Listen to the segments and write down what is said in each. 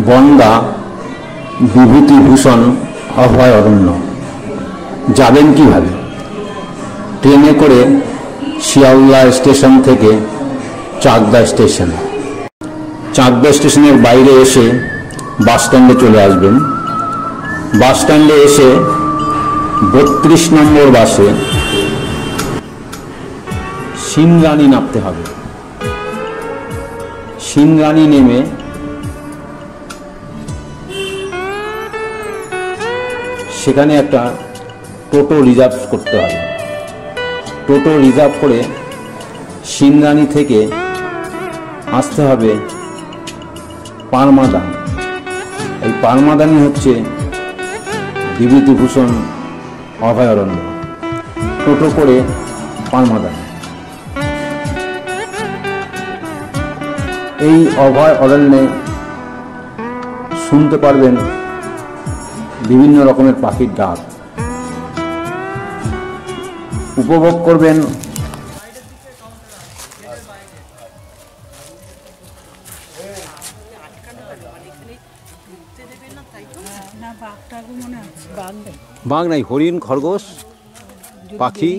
বনগাঁ বিভূতিভূষণ অভয়ারণ্য। যাবেন কিভাবে? ট্রেনে করে শিয়ালদা স্টেশন থেকে চাকদা স্টেশন। চাকদা স্টেশনের বাইরে এসে বাস স্ট্যান্ডে চলে আসবেন। বাস স্ট্যান্ডে এসে 32 নম্বর বাসে সিংরানি নামতে হবে। সিংরানি নেমে সেখানে একটা টোটো রিজার্ভ করতে হবে। টোটো রিজার্ভ করে সিংরানি থেকে আসতে হবে পারমাদান। এই পারমাদানই হচ্ছে বিভূতিভূষণ অভয়ারণ্য। টোটো করে পারমাদান। এই অভয়ারণ্যে শুনতে পারবেন বিভিন্ন রকমের পাখির ডাক, উপভোগ করবেন বাঘ নাই, হরিণ, খরগোশ, পাখি।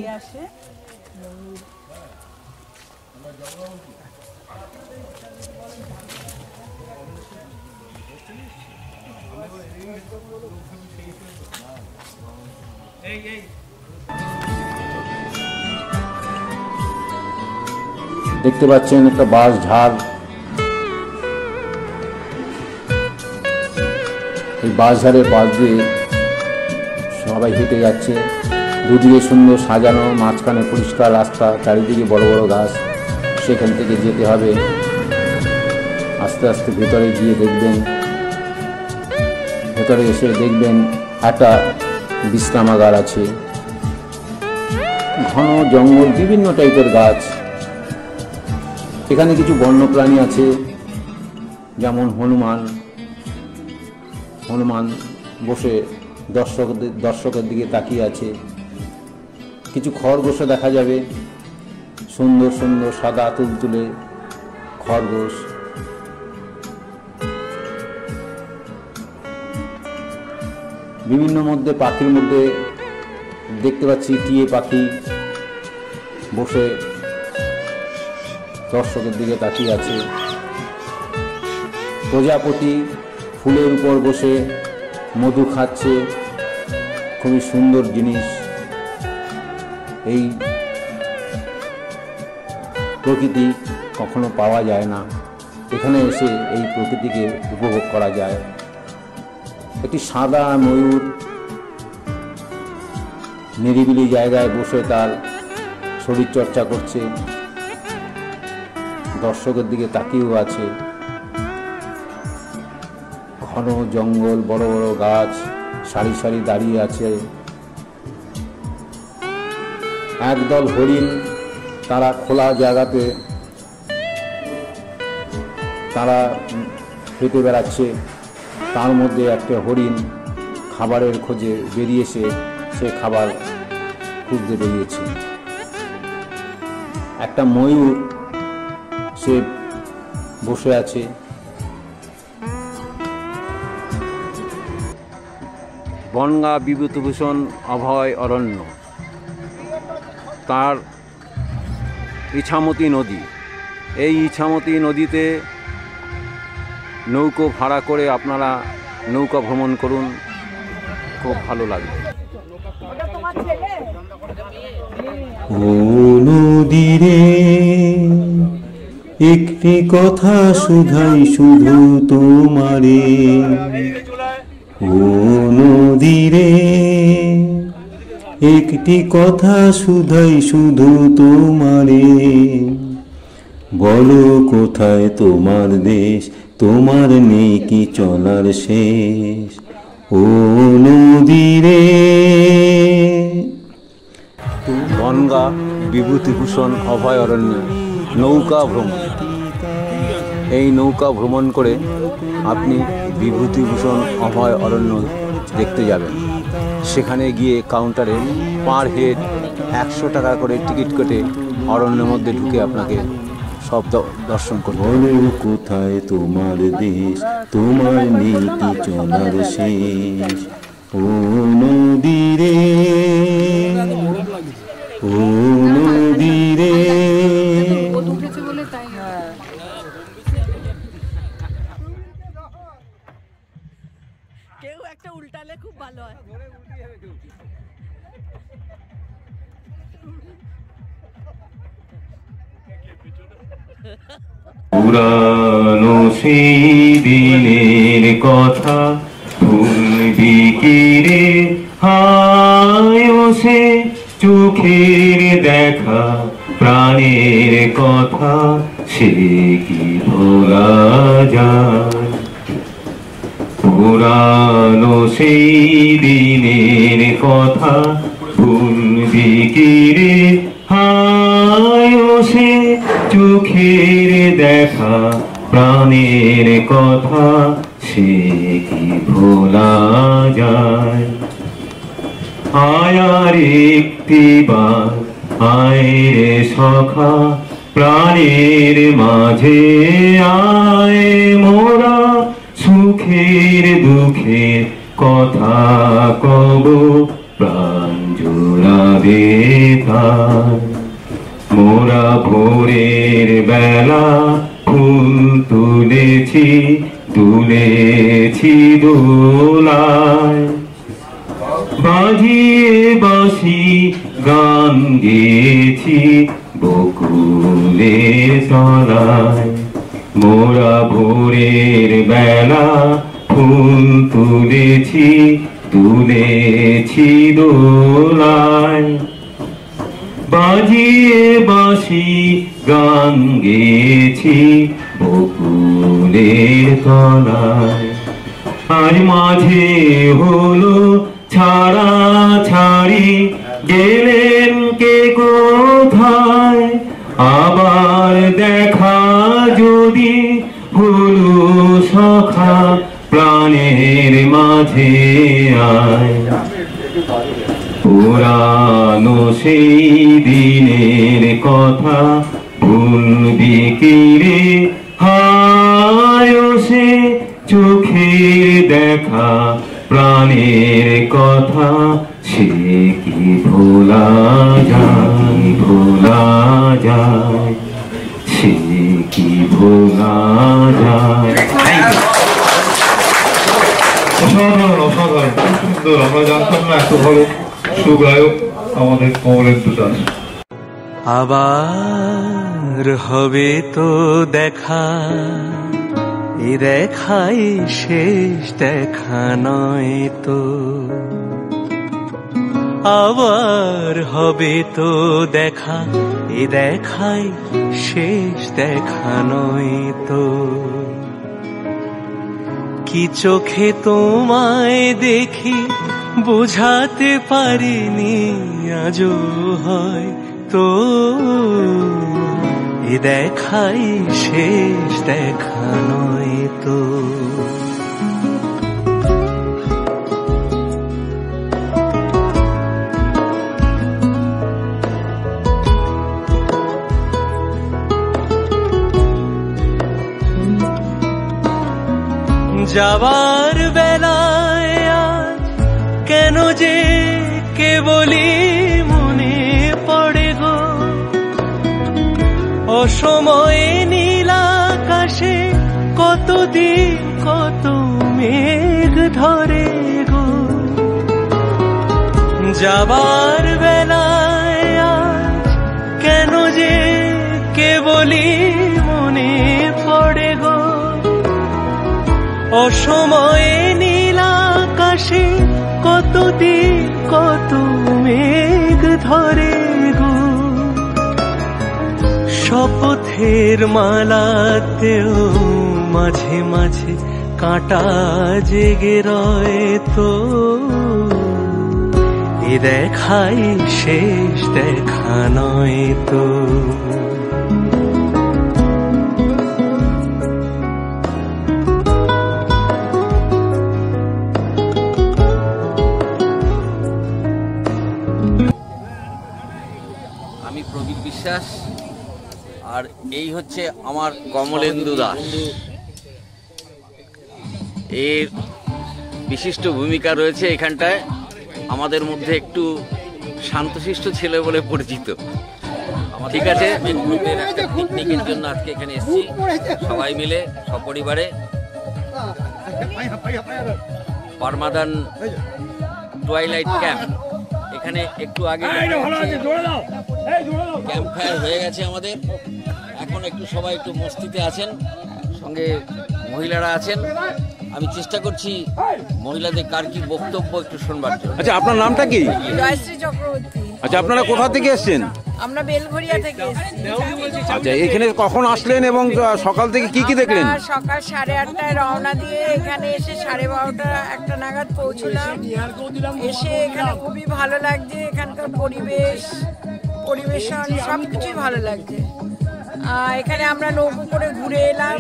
দেখতে পাচ্ছেন একটা বাঁশ ঝাড়। এই বাঁশ ঝাড়ের পাশ দিয়ে সবাই হেঁটে যাচ্ছে। দুদিকে সুন্দর সাজানো, মাঝখানে পরিষ্কার রাস্তা, চারিদিকে বড় বড় গাছ। সেখান থেকে যেতে হবে। আস্তে আস্তে ভেতরে গিয়ে দেখবেন, ভেতরে এসে দেখবেন একটা বিশ্রামাগার আছে। ঘন জঙ্গল, বিভিন্ন টাইপের গাছ। এখানে কিছু বন্যপ্রাণী আছে, যেমন হনুমান বসে দর্শকের দিকে তাকিয়ে আছে। কিছু খরগোশও দেখা যাবে, সুন্দর সুন্দর সাদা তুলতুলে খরগোশ। বিভিন্ন মধ্যে পাখির মধ্যে দেখতে পাচ্ছি টিয়ে পাখি বসে দর্শকের দিকে তাকিয়ে আছে। প্রজাপতি ফুলের উপর বসে মধু খাচ্ছে, খুবই সুন্দর জিনিস। এই প্রকৃতি কখনো পাওয়া যায় না, এখানে এসে এই প্রকৃতিকে উপভোগ করা যায়। একটি সাদা ময়ূর নিরিবিলি জায়গায় বসে তার শরীর চর্চা করছে, দর্শকের দিকে তাকিয়েও আছে। ঘন জঙ্গল, বড় বড় গাছ সারি সারি দাঁড়িয়ে আছে। একদল হরিণ, তারা খোলা জায়গাতে তারা হেঁটে বেড়াচ্ছে। তার মধ্যে একটা হরিণ খাবারের খোঁজে বেরিয়েছে, সে খাবার খুঁজতে বেরিয়েছে। একটা ময়ূর সে বসে আছে। বনগাঁ বিভূতিভূষণ অভয়ারণ্য, তার ইছামতি নদী। এই ইছামতি নদীতে নৌকো ভাড়া করে আপনারা নৌকা ভ্রমণ করুন, খুব ভালো লাগবে। ও নদীরে একটি কথা শুধাই শুধু তোমারে, ও নদীরে একটি কথা শুধাই শুধু তোমারে। বলো কোথায় তোমার দেশ, তোমার নেই কি চলার শেষ, ও নদীরে। বনগাঁ বিভূতিভূষণ অভয়ারণ্য নৌকা ভ্রমণ। এই নৌকা ভ্রমণ করে আপনি বিভূতিভূষণ অভয়ারণ্য দেখতে যাবেন। সেখানে গিয়ে কাউন্টারে পার হেড 100 টাকা করে টিকিট কেটে অরণ্যের মধ্যে ঢুকে আপনাকে সব দর্শন করতে। বলো কোথায় তোমার দেশ, তোমার নেই কি চলার শেষ। ও নদী রে, ও নদী রে। কেউ একটা উল্টালে খুব ভালো হয়। পুরানো সেই দিনের কথা ভুলবি কি রে, হায় ও সে চোখের দেখা প্রাণের কথা, সে কি ভোলা যায়। পুরানো সেই দিনের কথা ভুলবি কি রে, হায় ও সে চোখের দেখা প্রাণের কথা, সে কি ভোলা যায়। আয়ার একটিবার আয় রে সখা, প্রাণের মাঝে আয় মোরা, সুখের দুঃখের কথা কব, প্রাণ জোড়াবে তার। মোরা ভোরের বেলা ফুল তুলেছি, তুলেছি দোলায়, বাজিয়ে বাঁশি গান গেয়েছি বকুলের তলায়। মোরা ভোরের বেলা ফুল তুলেছি, তুলেছি দোলায়, বাজিয়ে বাঁশি গান গেয়েছি বকুলের তলায়। আজ মাঝে হলো ছাড়া ছাড়ি, গেলেন কে কোথায়, আবার দেখা যদি হলো সখা, প্রাণের মাঝে আয়। পুরানো সেই দিনের কথা ভুলবি কি রে, হায় ও সে চোখের দেখা প্রাণের কথা, সে কি ভোলা যায়, ভোলা যায়, সে কি ভোলা যায়। অসাধারণ অসাধারণ, খুব সুন্দর। আমরা জানতাম না এত ভালো সুগায়ক আমাদের কমলেন্দু দাস। আবার হবে তো দেখা, এ দেখাই শেষ দেখা নয় তো। আবার হবে তো দেখা, এ দেখাই শেষ দেখা নয় তো। কি চোখে তোমায় দেখি বুঝাতে পারিনি আজও হয় তো, এ দেখাই শেষ দেখা নয় তো। যাবার বেলায় আজ কেন যে কেবলই মনে পড়ে গো, অসময়ে নীল আকাশে কতদিন কত মেঘ ধরে গো। যাবার বেলায় আজ কেন যে কেবলই মনে পড়ে গো, অসময়ে নীল আকাশে কতদিন কত মেঘ ধরে গো। শপথের মালাতেও মাঝে মাঝে কাঁটা জেগে রয় তো, এ দেখাই শেষ দেখা নয় তো। আমি প্রবীর বিশ্বাস, আর এই হচ্ছে আমার কমলেন্দু দাস। এর বিশিষ্ট ভূমিকা রয়েছে এখানটায়। আমাদের মধ্যে একটু শান্তশিষ্ট ছেলে বলে পরিচিত। ঠিক আছে, গ্রুপের একটা পিকনিকের জন্য আজকে এখানে এসেছি সবাই মিলে সপরিবারে। পারমাদান টুয়াইলাইট ক্যাম্প, এখানে একটু আগে ক্যাম্প ফায়ার হয়ে গেছে আমাদের। এখন একটু সবাই একটু মস্তিতে আছেন, সঙ্গে মহিলারা আছেন। আমি চেষ্টা করছি মহিলাদের কার কি বক্তব্য একটু শুনবার জন্য। আচ্ছা, আপনার নামটা কি? জয়শ্রী চক্রবর্তী। আচ্ছা, আপনারা কোথা থেকে এসেছেন? আমরা বেলঘরিয়া থেকে এসেছি। আচ্ছা, এখানে কখন আসলেন এবং সকাল থেকে কি কি দেখলেন? সকাল 8:30টায় রওনা দিয়ে এখানে এসে 12:30 একটা নাগাদ পৌঁছলাম। এসে এখানে খুবই ভালো লাগছে, এখানকার পরিবেশন সবকিছুই ভালো লাগছে। এখানে আমরা নৌকো করে ঘুরে এলাম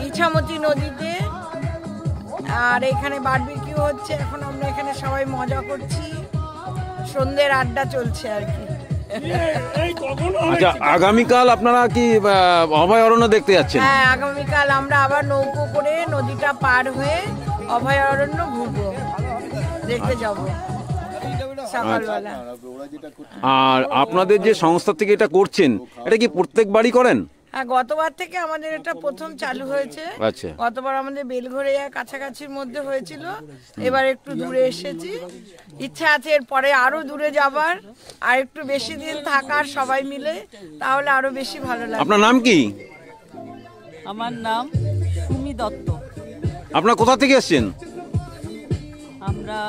ইছামতি নদীতে, আর এখানে বারবিকিউ হচ্ছে। এখন আমরা এখানে সবাই মজা করছি, সন্ধ্যের আড্ডা চলছে আর কি। আচ্ছা, আগামীকাল আপনারা কি অভয়ারণ্য দেখতে যাচ্ছেন? হ্যাঁ, আগামীকাল আমরা আবার নৌকো করে নদীটা পার হয়ে অভয়ারণ্য ঘুরবো, দেখতে যাব সকালবেলা। আর আপনাদের যে সংস্থা থেকে এটা করছেন, এটা কি প্রত্যেকবারই করেন? হ্যাঁ, গতবার থেকে আমাদের এটা প্রথম চালু হয়েছে। আচ্ছা, গতবার আমাদের বেলঘরিয়া কাছাকাছির মধ্যে হয়েছিল, এবার একটু দূরে এসেছি। ইচ্ছা আছে এরপরে আরো দূরে যাবার, আর একটু বেশি দিন থাকার সবাই মিলে, তাহলে আরো বেশি ভালো লাগবে। আপনার নাম কি? আমার নাম সুমি দত্ত। আপনারা কোথা থেকে এসেছেন? আমরা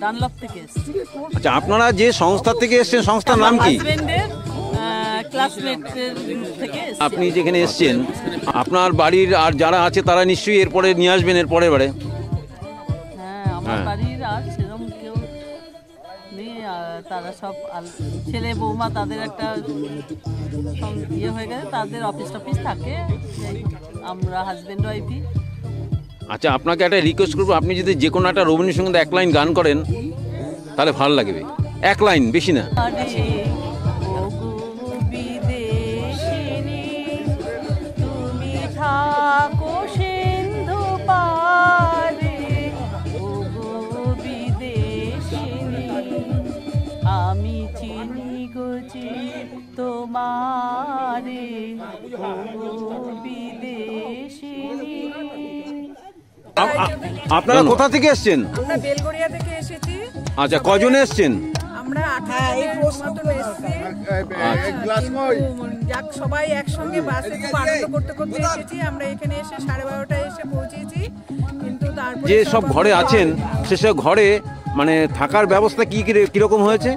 ডানলপ থেকে এসেছি। আচ্ছা, আপনারা যে সংস্থা থেকে এসেছেন, সংস্থার নাম কি? হাজবেন্ডের ক্লাসমেটের থেকে এসেছি। আপনি যেখানে এসেছেন, আপনার বাড়ির আর যারা আছে তারা নিশ্চয়ই এরপরে নিয়ে আসবেন এর পরের বারে। হ্যাঁ, আমার বাড়ির আর সেরকম কেউ নেই, তারা সব ছেলে বৌমা, তাদের একটা ইয়ে হয়ে গেছে, তাদের অফিস টফিস থাকে। আমরা হাজবেন্ড ওয়াইফই। আচ্ছা, আপনাকে একটা রিকোয়েস্ট করবো, আপনি যদি যে কোনো একটা রবীন্দ্রসঙ্গীত এক লাইন গান করেন তাহলে ভালো লাগবে। এক লাইন, বেশি না। তুমি থাকো সিন্ধু পারে, বিদেশিনী আমি চিনি গো তোমারে, বিদেশিনী। আপনারা কোথা থেকে এসেছেন? আমরা বেলঘরিয়া থেকে এসেছি। আচ্ছা, কজনে এসেছেন? আমরা 18 মতন এসেছি। যাক, সবাই একসঙ্গে বাসে খুব আনন্দ করতে করতে এসেছি। আমরা এখানে এসে 12:30টায় এসে পৌঁছেছি। কিন্তু তারপরে যে সব ঘরে আছেন, সেসব ঘরে মানে থাকার ব্যবস্থা কিরকম হয়েছে?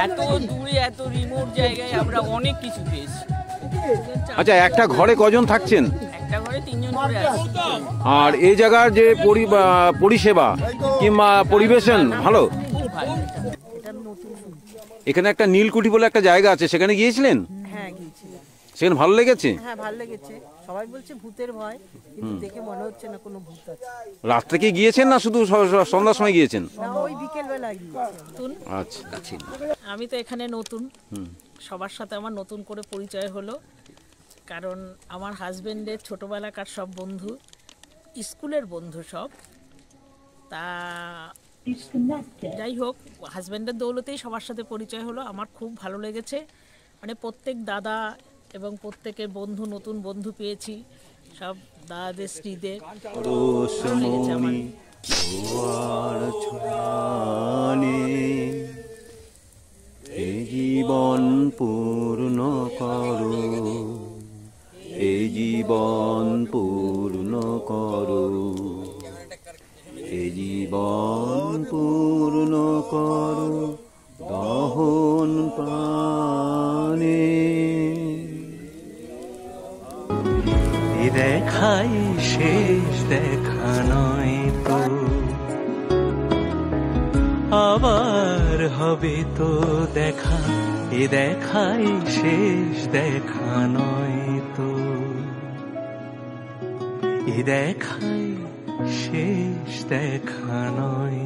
এত দূরে, এত রিমোট জায়গায় আমরা অনেক কিছু পেয়েছি। আচ্ছা, একটা ঘরে কজন থাকছেন? একটা ঘরে 3 জন করে আছি। আর এই জায়গার যে পরিষেবা কিংবা পরিবেশন ভালো? এখানে একটা নীলকুঠি বলে একটা জায়গা আছে, সেখানে গিয়েছিলেন? হ্যাঁ, গিয়েছিলাম। সেখানে ভালো লেগেছে? হ্যাঁ, ভালো লেগেছে। সবাই বলছে ভূতের ভয়, কিন্তু দেখে মনে হচ্ছে না কোনো ভূত আছে। রাত্রে কি গিয়েছেন না শুধু সন্ধ্যার সময় গিয়েছেন? না, ওই বিকেল বেলা গিয়েছিলাম। আচ্ছা, আমি তো এখানে নতুন, সবার সাথে আমার নতুন করে পরিচয় হলো। কারণ আমার হাজবেন্ডের ছোটবেলাকার সব বন্ধু, স্কুলের বন্ধু সব। তা যাই হোক, হাজবেন্ডের দৌলতেই সবার সাথে পরিচয় হলো। আমার খুব ভালো লেগেছে। মানে প্রত্যেক দাদা এবং প্রত্যেকের বন্ধু, নতুন বন্ধু পেয়েছি, সব দাদাদের স্ত্রীদের। এই জীবন পূর্ণ করো, এই জীবন পূর্ণ করো, এই জীবন পূর্ণ করো দহন প্রাণে। দেখাই শেষ দেখা নয় তো, আবার হবে তো দেখা, এ দেখাই শেষ দেখা নয় তো, এ দেখাই শেষ দেখা নয়।